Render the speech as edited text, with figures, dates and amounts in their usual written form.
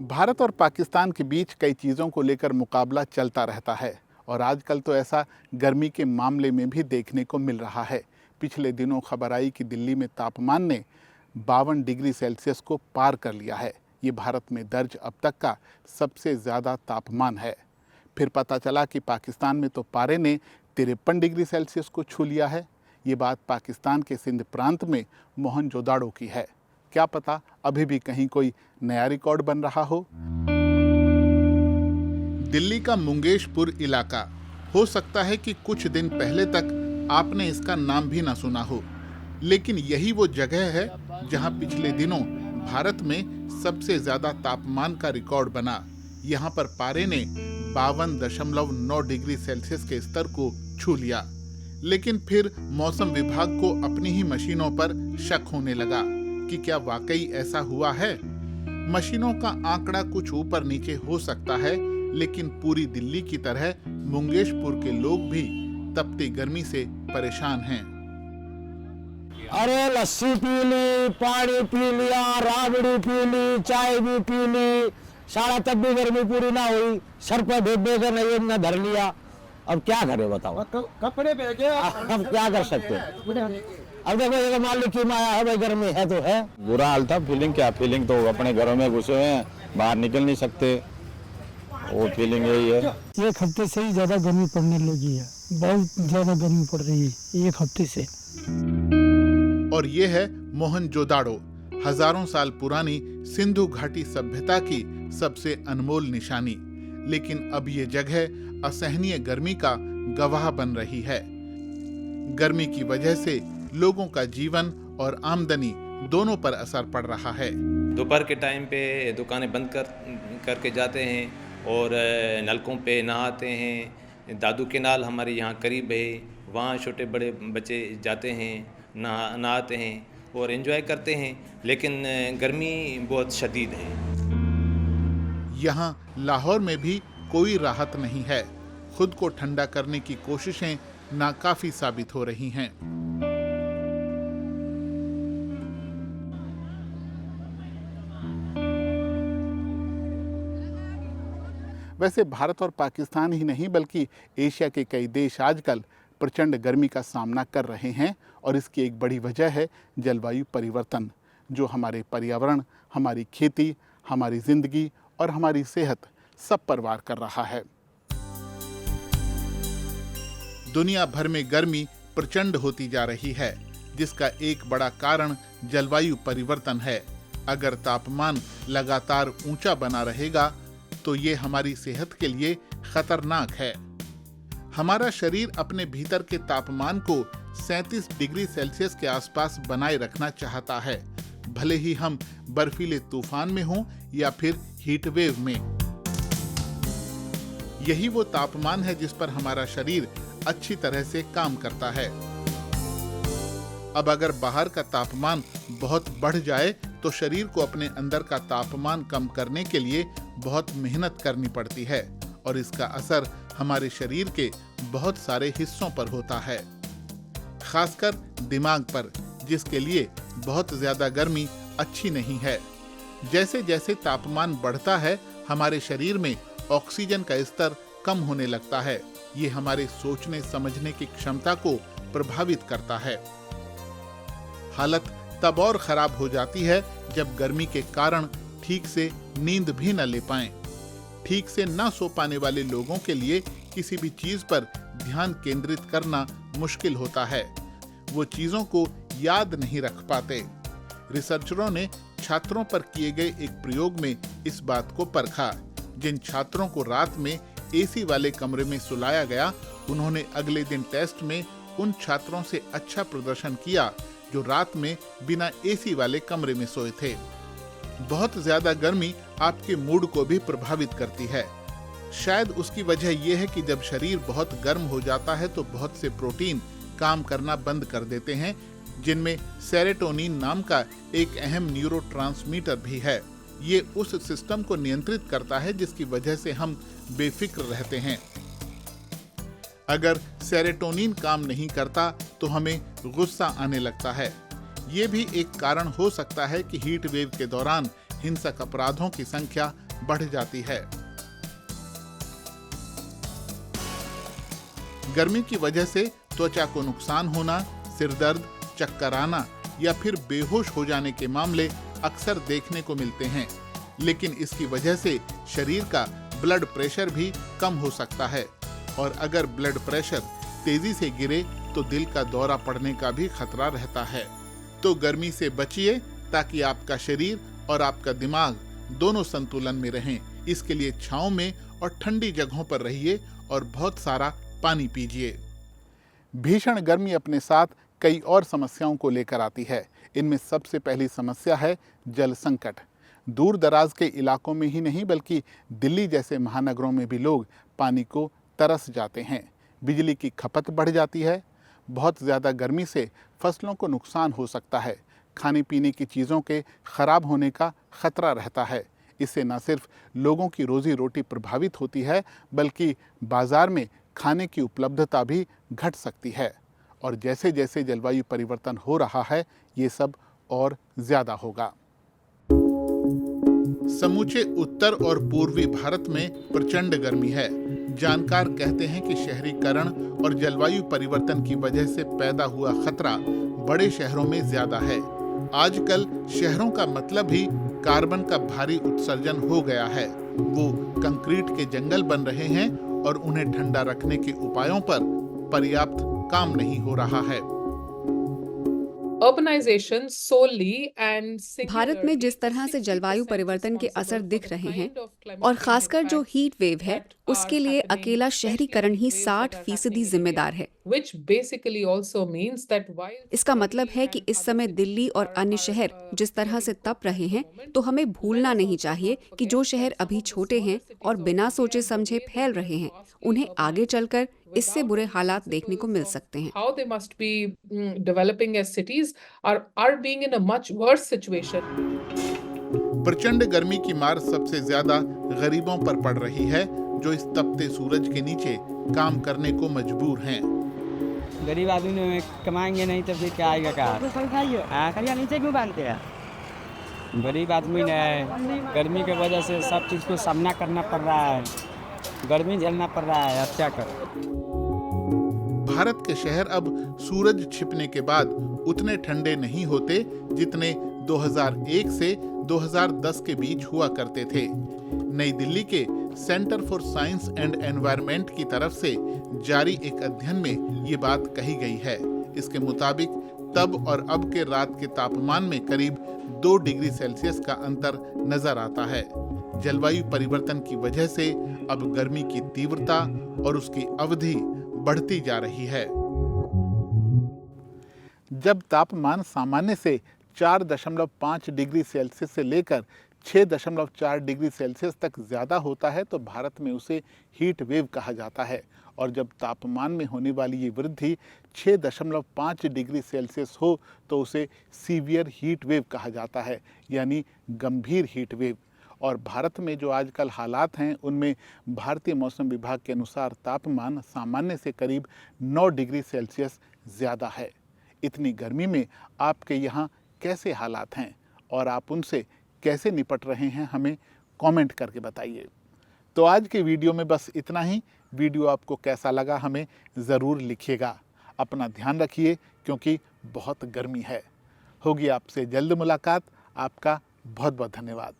भारत और पाकिस्तान के बीच कई चीज़ों को लेकर मुकाबला चलता रहता है और आजकल तो ऐसा गर्मी के मामले में भी देखने को मिल रहा है। पिछले दिनों खबर आई कि दिल्ली में तापमान ने 52 डिग्री सेल्सियस को पार कर लिया है। ये भारत में दर्ज अब तक का सबसे ज़्यादा तापमान है। फिर पता चला कि पाकिस्तान में तो पारे ने 53 डिग्री सेल्सियस को छू लिया है। ये बात पाकिस्तान के सिंध प्रांत में मोहनजोदाड़ो की है। क्या पता अभी भी कहीं कोई नया रिकॉर्ड बन रहा हो। दिल्ली का मुंगेशपुर इलाका, हो सकता है कि कुछ दिन पहले तक आपने इसका नाम भी ना सुना हो, लेकिन यही वो जगह है जहां पिछले दिनों भारत में सबसे ज्यादा तापमान का रिकॉर्ड बना। यहां पर पारे ने 52.9 डिग्री सेल्सियस के स्तर को छू लिया, लेकिन फिर मौसम विभाग को अपनी ही मशीनों पर शक होने लगा कि क्या वाकई ऐसा हुआ है। मशीनों का आंकड़ा कुछ ऊपर नीचे हो सकता है, लेकिन पूरी दिल्ली की तरह मुंगेशपुर के लोग भी तपती गर्मी से परेशान हैं। अरे लस्सी पी ली, पानी पी लिया, राबड़ी पी ली, चाय भी पी ली, सारा तब भी गर्मी पूरी ना हुई। सर पर भेद कर नहीं ना धर लिया। अब क्या करें बताओ, कपड़े पे अब क्या कर सकते हैं। अब देखो ये मालिक की माया है भाई, गर्मी है तो है। बुरा हाल था। फीलिंग तो अपने घरों में घुसे हुए हैं, बाहर निकल नहीं सकते। वो फीलिंग यही है। एक हफ्ते से ही ज्यादा गर्मी पड़ने लगी है, बहुत ज्यादा गर्मी पड़ रही है एक हफ्ते से। और ये है मोहनजोदाड़ो, हजारों साल पुरानी सिंधु घाटी सभ्यता की सबसे अनमोल निशानी। लेकिन अब ये जगह असहनीय गर्मी का गवाह बन रही है। गर्मी की वजह से लोगों का जीवन और आमदनी दोनों पर असर पड़ रहा है। दोपहर के टाइम पे दुकानें बंद करके जाते हैं और नलकों पे नहाते हैं। दादू केनाल हमारे यहाँ करीब है, वहाँ छोटे बड़े बच्चे जाते हैं, नहाते हैं और एंजॉय करते हैं। लेकिन गर्मी बहुत शदीद है। यहाँ लाहौर में भी कोई राहत नहीं है। खुद को ठंडा करने की कोशिशें नाकाफी साबित हो रही हैं। वैसे भारत और पाकिस्तान ही नहीं बल्कि एशिया के कई देश आजकल प्रचंड गर्मी का सामना कर रहे हैं और इसकी एक बड़ी वजह है जलवायु परिवर्तन, जो हमारे पर्यावरण, हमारी खेती, हमारी जिंदगी और हमारी सेहत सब पर वार कर रहा है। दुनिया भर में गर्मी प्रचंड होती जा रही है, जिसका एक बड़ा कारण जलवायु परिवर्तन है। अगर तापमान लगातार ऊंचा बना रहेगा तो ये हमारी सेहत के लिए खतरनाक है। हमारा शरीर अपने भीतर के तापमान को 37 डिग्री सेल्सियस के आसपास बनाए रखना चाहता है, भले ही हम बर्फीले तूफान में हों या फिर हीट वेव में। यही वो तापमान है जिस पर हमारा शरीर अच्छी तरह से काम करता है। अब अगर बाहर का तापमान बहुत बढ़ जाए तो शरीर को अपने अंदर का तापमान कम करने के लिए बहुत मेहनत करनी पड़ती है और इसका असर हमारे शरीर के बहुत सारे हिस्सों पर होता है, खासकर दिमाग पर, जिसके लिए बहुत ज्यादा गर्मी अच्छी नहीं है। जैसे जैसे तापमान बढ़ता है, हमारे शरीर में ऑक्सीजन का स्तर कम होने लगता है। ये हमारे सोचने समझने की क्षमता को प्रभावित करता है। हालत तब और खराब हो जाती है जब गर्मी के कारण ठीक से नींद भी न ले पाएं। ठीक से न सो पाने वाले लोगों के लिए किसी भी चीज पर ध्यान केंद्रित करना मुश्किल होता है। वो चीजों को याद नहीं रख पाते। रिसर्चरों ने छात्रों पर किए गए एक प्रयोग में इस बात को परखा। जिन छात्रों को रात में एसी वाले कमरे में सुलाया गया, उन्होंने अगले दिन टेस्ट में उन छात्रों से अच्छा प्रदर्शन किया जो रात में बिना एसी वाले कमरे में सोए थे। बहुत ज्यादा गर्मी आपके मूड को भी प्रभावित करती है। शायद उसकी वजह यह है कि जब शरीर बहुत गर्म हो जाता है तो बहुत से प्रोटीन काम करना बंद कर देते हैं, जिनमें सेरोटोनिन नाम का एक अहम न्यूरोट्रांसमीटर भी है। ये उस सिस्टम को नियंत्रित करता है जिसकी वजह से हम बेफिक्र रहते हैं। अगर सेरोटोनिन काम नहीं करता तो हमें गुस्सा आने लगता है। ये भी एक कारण हो सकता है कि हीट वेव के दौरान हिंसक अपराधों की संख्या बढ़ जाती है। गर्मी की वजह से त्वचा को नुकसान होना, सिरदर्द, चक्कर आना या फिर बेहोश हो जाने के मामले अक्सर देखने को मिलते हैं। लेकिन इसकी वजह से शरीर का ब्लड प्रेशर भी कम हो सकता है और अगर ब्लड प्रेशर तेजी से गिरे तो दिल का दौरा पड़ने का भी खतरा रहता है। तो गर्मी से बचिए ताकि आपका शरीर और आपका दिमाग दोनों संतुलन में रहें। इसके लिए छांव में और ठंडी जगहों पर रहिए और बहुत सारा पानी पीजिए। भीषण गर्मी अपने साथ कई और समस्याओं को लेकर आती है। इनमें सबसे पहली समस्या है जल संकट। दूर दराज के इलाकों में ही नहीं बल्कि दिल्ली जैसे महानगरों में भी लोग पानी को तरस जाते हैं। बिजली की खपत बढ़ जाती है। बहुत ज़्यादा गर्मी से फसलों को नुकसान हो सकता है। खाने पीने की चीज़ों के खराब होने का खतरा रहता है। इससे न सिर्फ लोगों की रोजी रोटी प्रभावित होती है बल्कि बाजार में खाने की उपलब्धता भी घट सकती है। और जैसे जैसे जलवायु परिवर्तन हो रहा है ये सब और ज़्यादा होगा। समूचे उत्तर और पूर्वी भारत में प्रचंड गर्मी है। जानकार कहते हैं कि शहरीकरण और जलवायु परिवर्तन की वजह से पैदा हुआ खतरा बड़े शहरों में ज्यादा है। आजकल शहरों का मतलब ही कार्बन का भारी उत्सर्जन हो गया है। वो कंक्रीट के जंगल बन रहे हैं और उन्हें ठंडा रखने के उपायों पर पर्याप्त काम नहीं हो रहा है। भारत में जिस तरह से जलवायु परिवर्तन के असर दिख रहे हैं और खासकर जो हीट वेव है उसके लिए अकेला शहरीकरण ही 60% जिम्मेदार है। इसका मतलब है कि इस समय दिल्ली और अन्य शहर जिस तरह से तप रहे हैं तो हमें भूलना नहीं चाहिए कि जो शहर अभी छोटे हैं और बिना सोचे समझे फैल रहे हैं उन्हें आगे चलकर इससे बुरे हालात देखने को मिल सकते हैं। प्रचंड गर्मी की मार सबसे ज्यादा गरीबों पर पड़ रही है जो इस तपते सूरज के नीचे काम करने को मजबूर हैं। गरीब आदमी कमाएंगे नहीं तो फिर क्या आएगा कहाँ? नीचे क्यों बांधते हैं? गरीब आदमी ने गर्मी की वजह से सब चीज को सामना करना पड़ रहा है, गर्मी झेलना पड़ रहा है। अब क्या कर? भारत के शहर अब सूरज छिपने के बाद उतने ठंडे नहीं होते जितने 2001 से 2010 के बीच हुआ करते थे। नई दिल्ली के centre for science and environment की तरफ से जारी एक अध्ययन में ये बात कही गई है। इसके मुताबिक तब और अब के रात के तापमान में करीब 2 डिग्री सेल्सियस का अंतर नजर आता है। जलवायु परिवर्तन की वजह से अब गर्मी की तीव्रता और उसकी अवधि बढ़ती जा रही है। जब तापमान सामान्य से 4.5 डिग्री सेल्सियस से लेकर 6.4 डिग्री सेल्सियस तक ज़्यादा होता है तो भारत में उसे हीट वेव कहा जाता है। और जब तापमान में होने वाली ये वृद्धि 6.5 डिग्री सेल्सियस हो तो उसे सीवियर हीट वेव कहा जाता है, यानी गंभीर हीट वेव। और भारत में जो आजकल हालात हैं उनमें भारतीय मौसम विभाग के अनुसार तापमान सामान्य से करीब 9 डिग्री सेल्सियस ज़्यादा है। इतनी गर्मी में आपके यहाँ कैसे हालात हैं और आप उनसे कैसे निपट रहे हैं, हमें कमेंट करके बताइए। तो आज के वीडियो में बस इतना ही। वीडियो आपको कैसा लगा हमें ज़रूर लिखिएगा। अपना ध्यान रखिए क्योंकि बहुत गर्मी है। होगी आपसे जल्द मुलाकात। आपका बहुत बहुत धन्यवाद।